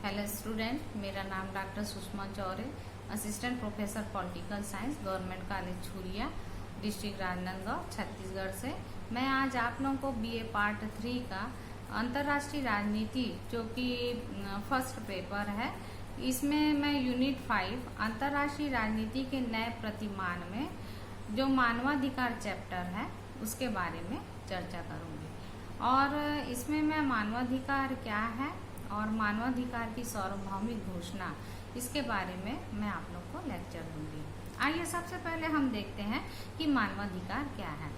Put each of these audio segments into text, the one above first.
Hello student, मेरा नाम doctor Sushma Chaure, assistant professor political science, government college Chhuriya, district Rajnandgaon, Chhattisgarh से। मैं आज आप लोगों को बीए पार्ट 3 का अंतर्राष्ट्रीय राजनीति जो कि फर्स्ट पेपर है, इसमें मैं यूनिट 5 अंतर्राष्ट्रीय राजनीति के नए प्रतिमान में जो मानवाधिकार चैप्टर है उसके बारे में चर्चा करूंगी। और इसमें मैं मानवाधिकार क्या है और मानवाधिकार की सार्वभौमिक घोषणा, इसके बारे में मैं आप लोग को लेक्चर दूंगी। आइए सबसे पहले हम देखते हैं कि मानवाधिकार क्या है।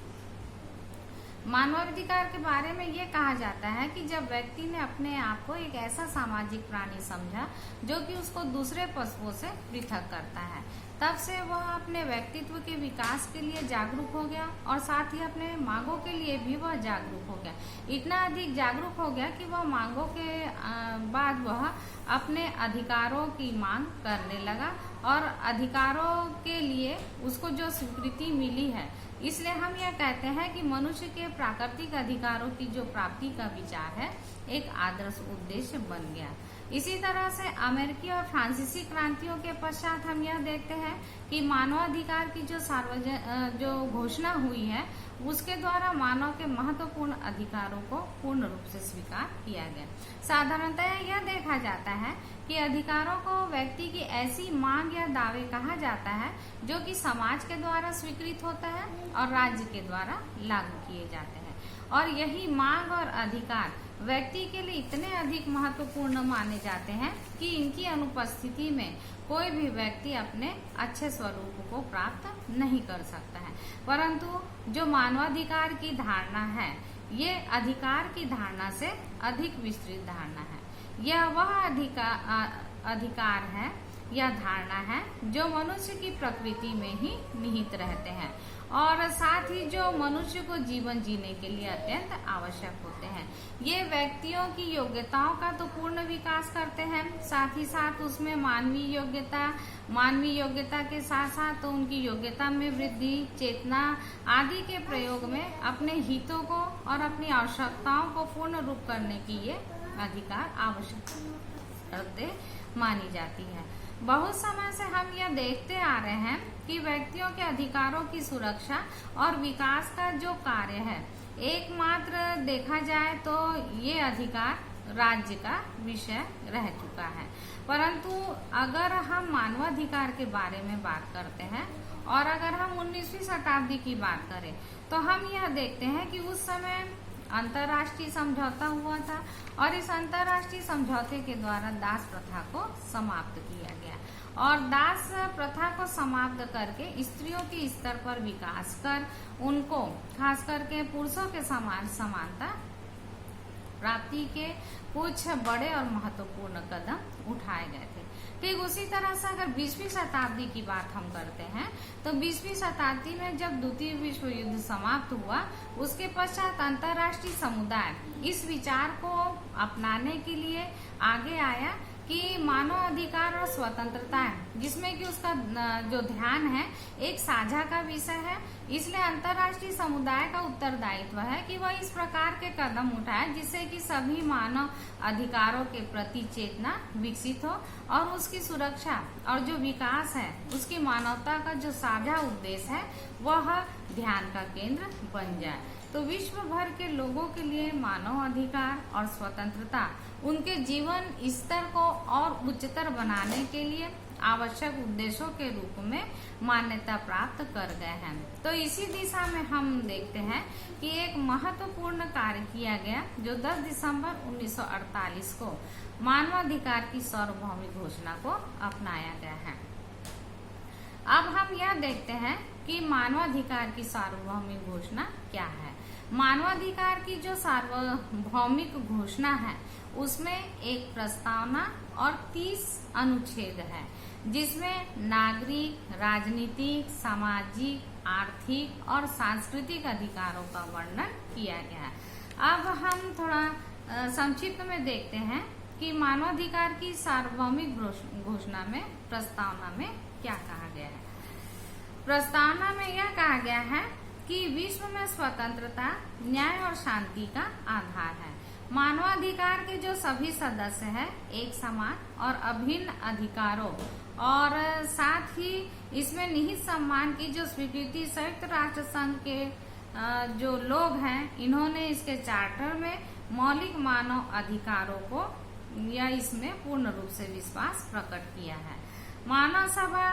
मानवाधिकार के बारे में ये कहा जाता है कि जब व्यक्ति ने अपने आप को एक ऐसा सामाजिक प्राणी समझा जो कि उसको दूसरे पशुओं से पृथक करता है, तब से वह अपने व्यक्तित्व के विकास के लिए जागरूक हो गया और साथ ही अपने मांगों के लिए भी वह जागरूक हो गया। इतना अधिक जागरूक हो गया कि वह मांगों के बाद वह अपने अधिकारों की मांग करने लगा और अधिकारों के लिए उसको जो स्वीकृति मिली है, इसलिए हम यह कहते हैं कि मनुष्य के प्राकृतिक अधिकारों की जो प्राप्ति का विचार है एक आदर्श उद्देश्य बन गया। इसी तरह से अमेरिकी और फ्रांसीसी क्रांतियों के पश्चात हम यह देखते हैं कि मानवाधिकार की जो घोषणा हुई है उसके द्वारा मानव के महत्वपूर्ण अधिकारों को पूर्ण रूप से स्वीकार किया गया। साधारणतः यह देखा जाता है कि अधिकारों को व्यक्ति की ऐसी मांग या दावे कहा जाता है जो कि समाज के द्वारा स्वीकृत होता है और राज्य के द्वारा लागू किए जाते हैं। और यही मांग और अधिकार व्यक्ति के लिए इतने अधिक महत्वपूर्ण माने जाते हैं कि इनकी अनुपस्थिति में कोई भी व्यक्ति अपने अच्छे स्वरूप को प्राप्त नहीं कर सकता है। परंतु जो मानवाधिकार की धारणा है, ये अधिकार की धारणा से अधिक विस्तृत धारणा है। यह वह अधिकार है या धारणा है जो मनुष्य की प्रकृति में ही निहित रहते हैं और साथ ही जो मनुष्य को जीवन जीने के लिए अत्यंत आवश्यक होते हैं। ये व्यक्तियों की योग्यताओं का तो पूर्ण विकास करते हैं, साथ ही साथ उसमें मानवीय योग्यता के साथ साथ तो उनकी योग्यता में वृद्धि, चेतना आदि के प्रयोग में अपने हितों को और अपनी आवश्यकताओं को पूर्ण रूप करने की ये अधिकार आवश्यक मानी जाती है। बहुत समय से हम यह देखते आ रहे हैं कि व्यक्तियों के अधिकारों की सुरक्षा और विकास का जो कार्य है, एकमात्र देखा जाए तो ये अधिकार राज्य का विषय रह चुका है। परंतु अगर हम मानवाधिकार के बारे में बात करते हैं और अगर हम 19वीं शताब्दी की बात करें तो हम यह देखते हैं कि उस समय अंतर्राष्ट्रीय समझौता हुआ था और इस अंतर्राष्ट्रीय समझौते के द्वारा दास प्रथा को समाप्त किया गया और दास प्रथा को समाप्त करके स्त्रियों के स्तर पर विकास कर उनको खास करके पुरुषों के समान समानता प्राप्ति के कुछ बड़े और महत्वपूर्ण कदम उठाए गए थे। ठीक उसी तरह से अगर 20वीं शताब्दी की बात हम करते हैं तो 20वीं शताब्दी में जब द्वितीय विश्व युद्ध समाप्त हुआ, उसके पश्चात अंतर्राष्ट्रीय समुदाय इस विचार को अपनाने के लिए आगे आया कि मानव अधिकार और स्वतंत्रता है, जिसमें कि उसका जो ध्यान है एक साझा का विषय है। इसलिए अंतर्राष्ट्रीय समुदाय का उत्तरदायित्व है कि वह इस प्रकार के कदम उठाए जिससे कि सभी मानव अधिकारों के प्रति चेतना विकसित हो और उसकी सुरक्षा और जो विकास है उसकी मानवता का जो साझा उद्देश्य है वह ध्यान का केंद्र बन जाए। तो विश्व भर के लोगों के लिए मानव अधिकार और स्वतंत्रता उनके जीवन स्तर को और उच्चतर बनाने के लिए आवश्यक उद्देश्यों के रूप में मान्यता प्राप्त कर गए हैं। तो इसी दिशा में हम देखते हैं कि एक महत्वपूर्ण कार्य किया गया जो 10 दिसंबर 1948 को मानवाधिकार की सार्वभौमिक घोषणा को अपनाया गया है। अब हम यह देखते हैं कि मानवाधिकार की सार्वभौमिक घोषणा क्या है। मानवाधिकार की जो सार्वभौमिक घोषणा है उसमें एक प्रस्तावना और 30 अनुच्छेद है, जिसमें नागरिक, राजनीतिक, सामाजिक, आर्थिक और सांस्कृतिक अधिकारों का वर्णन किया गया है। अब हम थोड़ा संक्षिप्त में देखते हैं कि मानवाधिकार की सार्वभौमिक घोषणा में प्रस्तावना में क्या कहा गया है। प्रस्तावना में यह कहा गया है कि विश्व में स्वतंत्रता, न्याय और शांति का आधार है। मानवाधिकार के जो सभी सदस्य हैं एक समान और अभिन्न अधिकारों और साथ ही इसमें निहित सम्मान की जो स्वीकृति संयुक्त राष्ट्र संघ के जो लोग हैं इन्होंने इसके चार्टर में मौलिक मानव अधिकारों को या इसमें पूर्ण रूप से विश्वास प्रकट किया है। मानव सभा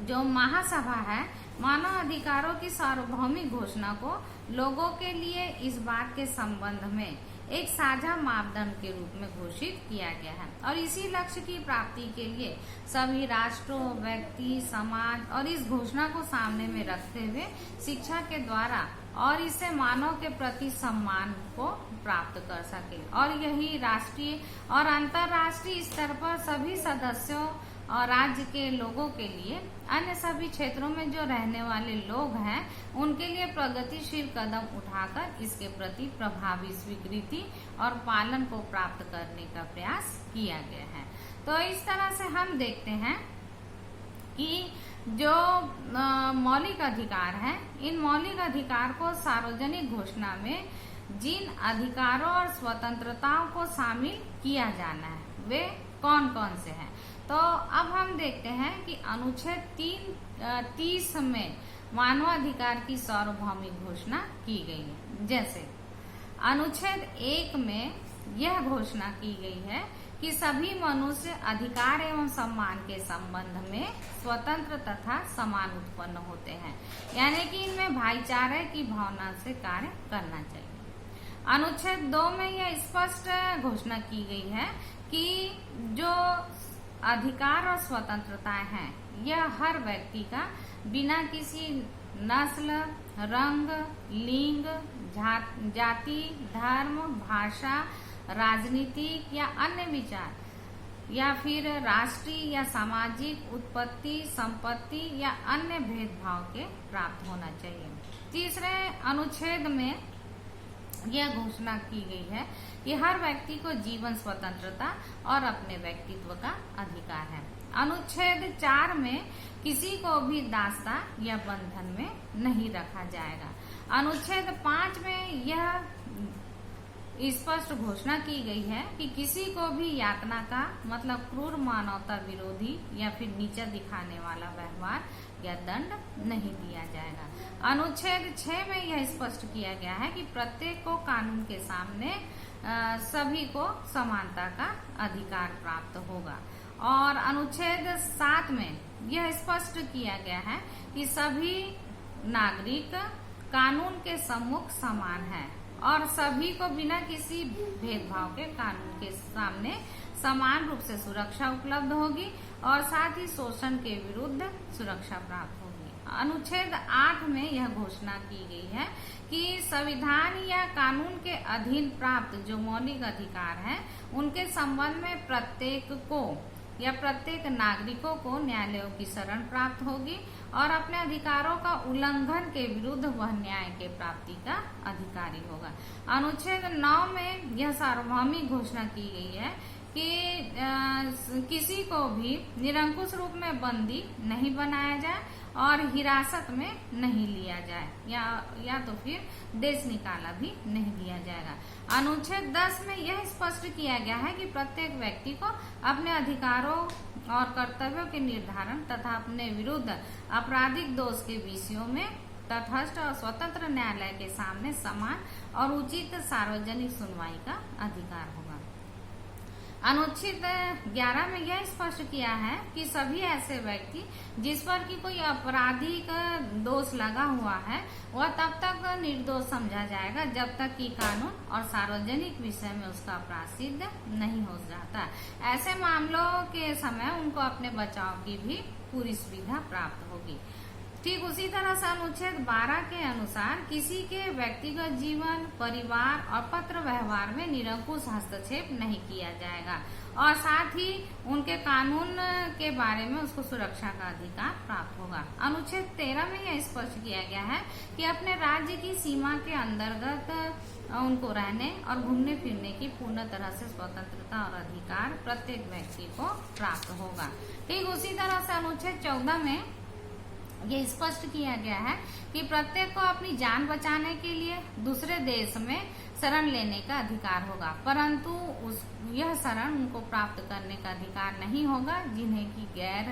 जो महासभा है मानव अधिकारों की सार्वभौमिक घोषणा को लोगों के लिए इस बात के संबंध में एक साझा मापदंड के रूप में घोषित किया गया है और इसी लक्ष्य की प्राप्ति के लिए सभी राष्ट्रों, व्यक्ति, समाज और इस घोषणा को सामने में रखते हुए शिक्षा के द्वारा और इससे मानव के प्रति सम्मान को प्राप्त कर सके और यही राष्ट्रीय और अंतर्राष्ट्रीय स्तर पर सभी सदस्यों और राज्य के लोगों के लिए अन्य सभी क्षेत्रों में जो रहने वाले लोग हैं उनके लिए प्रगतिशील कदम उठाकर इसके प्रति प्रभावी स्वीकृति और पालन को प्राप्त करने का प्रयास किया गया है। तो इस तरह से हम देखते हैं कि जो मौलिक अधिकार हैं इन मौलिक अधिकार को सार्वजनिक घोषणा में जिन अधिकारों और स्वतंत्रताओं को शामिल किया जाना है वे कौन कौन से हैं। तो अब हम देखते हैं कि अनुच्छेद 30 में मानवाधिकार की सार्वभौमिक घोषणा की गई है। जैसे अनुच्छेद 1 में यह घोषणा की गई है कि सभी मनुष्य अधिकार एवं सम्मान के संबंध में स्वतंत्र तथा समान उत्पन्न होते हैं, यानी कि इनमें भाईचारे की भावना से कार्य करना चाहिए। अनुच्छेद 2 में यह स्पष्ट घोषणा की गई है कि जो अधिकार और स्वतंत्रताएं हैं यह हर व्यक्ति का बिना किसी नस्ल, रंग, लिंग, जाति, धर्म, भाषा, राजनीतिक या अन्य विचार या फिर राष्ट्रीय या सामाजिक उत्पत्ति, संपत्ति या अन्य भेदभाव के प्राप्त होना चाहिए। तीसरे अनुच्छेद में यह घोषणा की गई है कि हर व्यक्ति को जीवन स्वतंत्रता और अपने व्यक्तित्व का अधिकार है। अनुच्छेद 4 में किसी को भी दासता या बंधन में नहीं रखा जाएगा। अनुच्छेद 5 में यह स्पष्ट घोषणा की गई है कि किसी को भी यातना का मतलब क्रूर, मानवता विरोधी या फिर नीचा दिखाने वाला व्यवहार या दंड नहीं दिया जाएगा। अनुच्छेद 6 में यह स्पष्ट किया गया है कि प्रत्येक को कानून के सामने सभी को समानता का अधिकार प्राप्त होगा। और अनुच्छेद 7 में यह स्पष्ट किया गया है कि सभी नागरिक कानून के सम्मुख समान है और सभी को बिना किसी भेदभाव के कानून के सामने समान रूप से सुरक्षा उपलब्ध होगी और साथ ही शोषण के विरुद्ध सुरक्षा प्राप्त होगी। अनुच्छेद 8 में यह घोषणा की गई है कि संविधान या कानून के अधीन प्राप्त जो मौलिक अधिकार हैं उनके संबंध में प्रत्येक को या प्रत्येक नागरिकों को न्यायालयों की शरण प्राप्त होगी और अपने अधिकारों का उल्लंघन के विरुद्ध वह न्याय के प्राप्ति का अधिकारी होगा। अनुच्छेद 9 में यह सार्वभौमिक घोषणा की गई है कि किसी को भी निरंकुश रूप में बंदी नहीं बनाया जाए और हिरासत में नहीं लिया जाए या तो फिर देश निकाला भी नहीं दिया जाएगा। अनुच्छेद 10 में यह स्पष्ट किया गया है कि प्रत्येक व्यक्ति को अपने अधिकारों और कर्तव्यों के निर्धारण तथा अपने विरुद्ध आपराधिक दोष के विषयों में तटस्थ और स्वतंत्र न्यायालय के सामने समान और उचित सार्वजनिक सुनवाई का अधिकार होगा। अनुच्छेद 11 में यह स्पष्ट किया है कि सभी ऐसे व्यक्ति जिस पर की कोई आपराधिक दोष लगा हुआ है वह तब तक निर्दोष समझा जाएगा जब तक कि कानून और सार्वजनिक विषय में उसका अपराध सिद्ध नहीं हो जाता। ऐसे मामलों के समय उनको अपने बचाव की भी पूरी सुविधा प्राप्त होगी। ठीक उसी तरह से अनुच्छेद 12 के अनुसार किसी के व्यक्तिगत जीवन, परिवार और पत्र व्यवहार में निरंकुश हस्तक्षेप नहीं किया जाएगा और साथ ही उनके कानून के बारे में उसको सुरक्षा का अधिकार प्राप्त होगा। अनुच्छेद 13 में यह स्पष्ट किया गया है कि अपने राज्य की सीमा के अंतर्गत उनको रहने और घूमने फिरने की पूर्ण तरह से स्वतंत्रता और अधिकार प्रत्येक व्यक्ति को प्राप्त होगा। ठीक उसी तरह से अनुच्छेद 14 में ये स्पष्ट किया गया है कि प्रत्येक को अपनी जान बचाने के लिए दूसरे देश में शरण लेने का अधिकार होगा, परंतु यह शरण उनको प्राप्त करने का अधिकार नहीं होगा जिन्हें कि गैर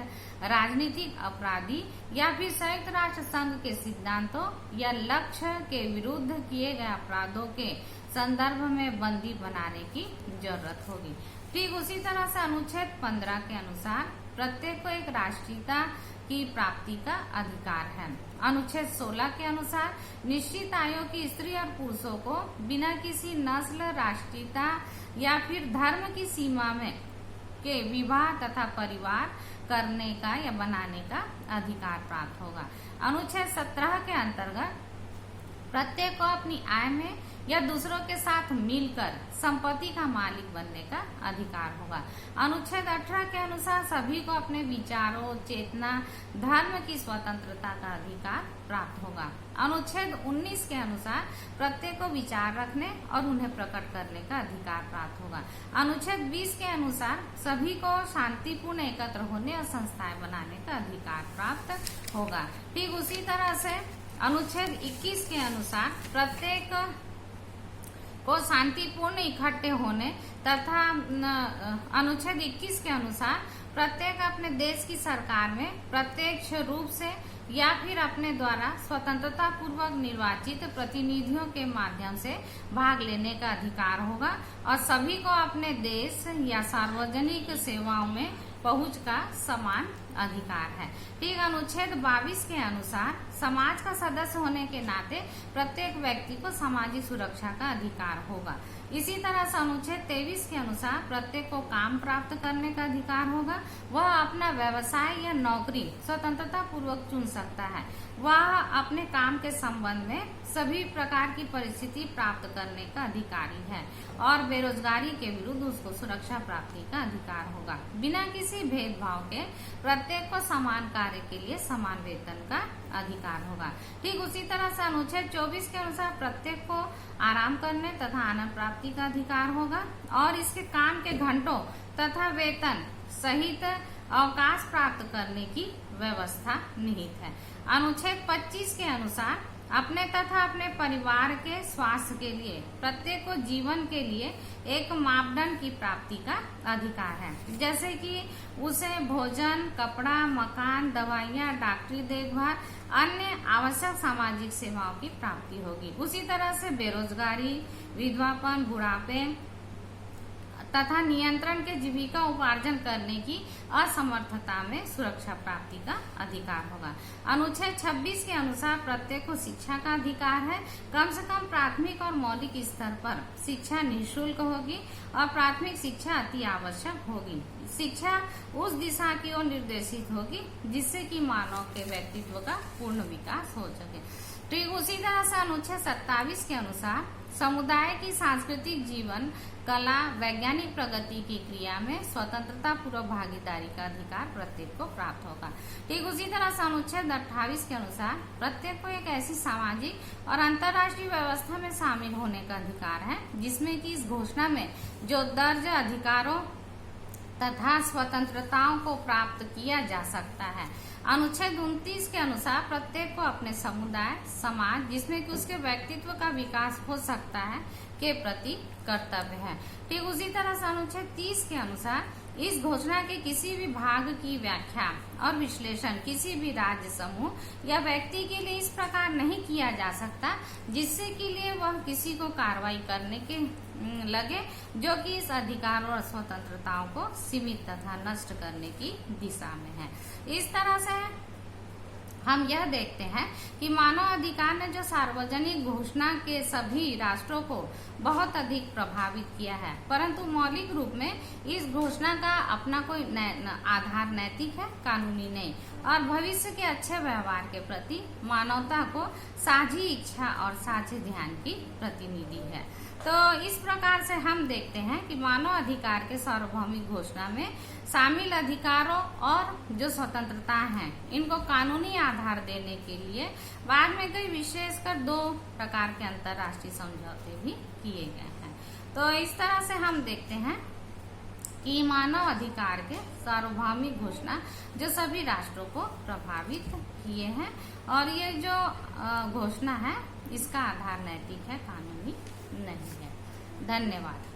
राजनीतिक अपराधी या फिर संयुक्त राष्ट्र संघ के सिद्धांतों या लक्ष्य के विरुद्ध किए गए अपराधों के संदर्भ में बंदी बनाने की जरूरत होगी। ठीक उसी तरह से अनुच्छेद 15 के अनुसार प्रत्येक को एक राष्ट्रीयता की प्राप्ति का अधिकार है। अनुच्छेद 16 के अनुसार निश्चित आयु की स्त्री और पुरुषों को बिना किसी नस्ल, राष्ट्रीयता या फिर धर्म की सीमा में के विवाह तथा परिवार करने का या बनाने का अधिकार प्राप्त होगा। अनुच्छेद 17 के अंतर्गत प्रत्येक को अपनी आय में या दूसरों के साथ मिलकर संपत्ति का मालिक बनने का अधिकार होगा। अनुच्छेद 18 के अनुसार सभी को अपने विचारों, चेतना, धर्म की स्वतंत्रता का अधिकार प्राप्त होगा। अनुच्छेद 19 के अनुसार प्रत्येक को विचार रखने और उन्हें प्रकट करने का अधिकार प्राप्त होगा। अनुच्छेद 20 के अनुसार सभी को शांतिपूर्ण एकत्र होने और संस्थाएं बनाने का अधिकार प्राप्त होगा। ठीक उसी तरह से अनुच्छेद 21 के अनुसार प्रत्येक को शांतिपूर्ण इकट्ठे होने तथा अनुच्छेद 21 के अनुसार प्रत्येक अपने देश की सरकार में प्रत्यक्ष रूप से या फिर अपने द्वारा स्वतंत्रता पूर्वक निर्वाचित प्रतिनिधियों के माध्यम से भाग लेने का अधिकार होगा और सभी को अपने देश या सार्वजनिक सेवाओं में पहुंच का समान अधिकार है। ठीक अनुच्छेद 22 के अनुसार समाज का सदस्य होने के नाते प्रत्येक व्यक्ति को सामाजिक सुरक्षा का अधिकार होगा। इसी तरह से अनुच्छेद 23 के अनुसार प्रत्येक को काम प्राप्त करने का अधिकार होगा। वह अपना व्यवसाय या नौकरी स्वतंत्रता पूर्वक चुन सकता है। वह अपने काम के संबंध में सभी प्रकार की परिस्थिति प्राप्त करने का अधिकारी है और बेरोजगारी के विरुद्ध उसको सुरक्षा प्राप्ति का अधिकार होगा। बिना किसी भेदभाव के प्रत्येक को समान कार्य के लिए समान वेतन का अधिकार होगा। ठीक उसी तरह से अनुच्छेद 24 के अनुसार प्रत्येक को आराम करने तथा आनंद प्राप्ति का अधिकार होगा और इसके काम के घंटों तथा वेतन सहित अवकाश प्राप्त करने की व्यवस्था निहित है। अनुच्छेद 25 के अनुसार अपने तथा अपने परिवार के स्वास्थ्य के लिए प्रत्येक को जीवन के लिए एक मापदंड की प्राप्ति का अधिकार है, जैसे कि उसे भोजन, कपड़ा, मकान, दवाइयाँ, डॉक्टरी देखभाल, अन्य आवश्यक सामाजिक सेवाओं की प्राप्ति होगी। उसी तरह से बेरोजगारी, विधवापन, बुढ़ापे तथा नियंत्रण के जीविका उपार्जन करने की असमर्थता में सुरक्षा प्राप्ति का अधिकार होगा। अनुच्छेद 26 के अनुसार प्रत्येक को शिक्षा का अधिकार है। कम से कम प्राथमिक और मौलिक स्तर पर शिक्षा निःशुल्क होगी और प्राथमिक शिक्षा अति आवश्यक होगी। शिक्षा उस दिशा की ओर निर्देशित होगी जिससे कि मानव के व्यक्तित्व का पूर्ण विकास हो सके। ठीक उसी तरह से अनुच्छेद 27 के अनुसार समुदाय की सांस्कृतिक जीवन, कला, वैज्ञानिक प्रगति की क्रिया में स्वतंत्रता पूर्वक भागीदारी का अधिकार प्रत्येक को प्राप्त होगा। ठीक उसी तरह से अनुच्छेद 28 के अनुसार प्रत्येक को एक ऐसी सामाजिक और अंतर्राष्ट्रीय व्यवस्था में शामिल होने का अधिकार है जिसमें कि इस घोषणा में जो दर्ज अधिकारों तथा स्वतंत्रताओं को प्राप्त किया जा सकता है। अनुच्छेद 29 के अनुसार प्रत्येक को अपने समुदाय, समाज जिसमें कि उसके व्यक्तित्व का विकास हो सकता है के प्रति कर्तव्य है। ठीक उसी तरह से अनुच्छेद 30 के अनुसार इस घोषणा के किसी भी भाग की व्याख्या और विश्लेषण किसी भी राज्य, समूह या व्यक्ति के लिए इस प्रकार नहीं किया जा सकता जिससे कि लिए वह किसी को कार्रवाई करने के लगे जो कि इस अधिकार और स्वतंत्रताओं को सीमित तथा नष्ट करने की दिशा में है। इस तरह से हम यह देखते हैं कि मानव अधिकार ने जो सार्वजनिक घोषणा के सभी राष्ट्रों को बहुत अधिक प्रभावित किया है, परंतु मौलिक रूप में इस घोषणा का अपना कोई आधार नैतिक है, कानूनी नहीं, और भविष्य के अच्छे व्यवहार के प्रति मानवता को साझी इच्छा और साझे ध्यान की प्रतिनिधि है। तो इस प्रकार से हम देखते हैं कि मानव अधिकार के सार्वभौमिक घोषणा में शामिल अधिकारों और जो स्वतंत्रता हैं इनको कानूनी आधार देने के लिए बाद में कई विशेषकर 2 प्रकार के अंतर्राष्ट्रीय समझौते भी किए गए हैं। तो इस तरह से हम देखते हैं की मानव अधिकार के सार्वभौमिक घोषणा जो सभी राष्ट्रों को प्रभावित किए हैं, और ये जो घोषणा है इसका आधार नैतिक है, कानूनी नहीं है। धन्यवाद।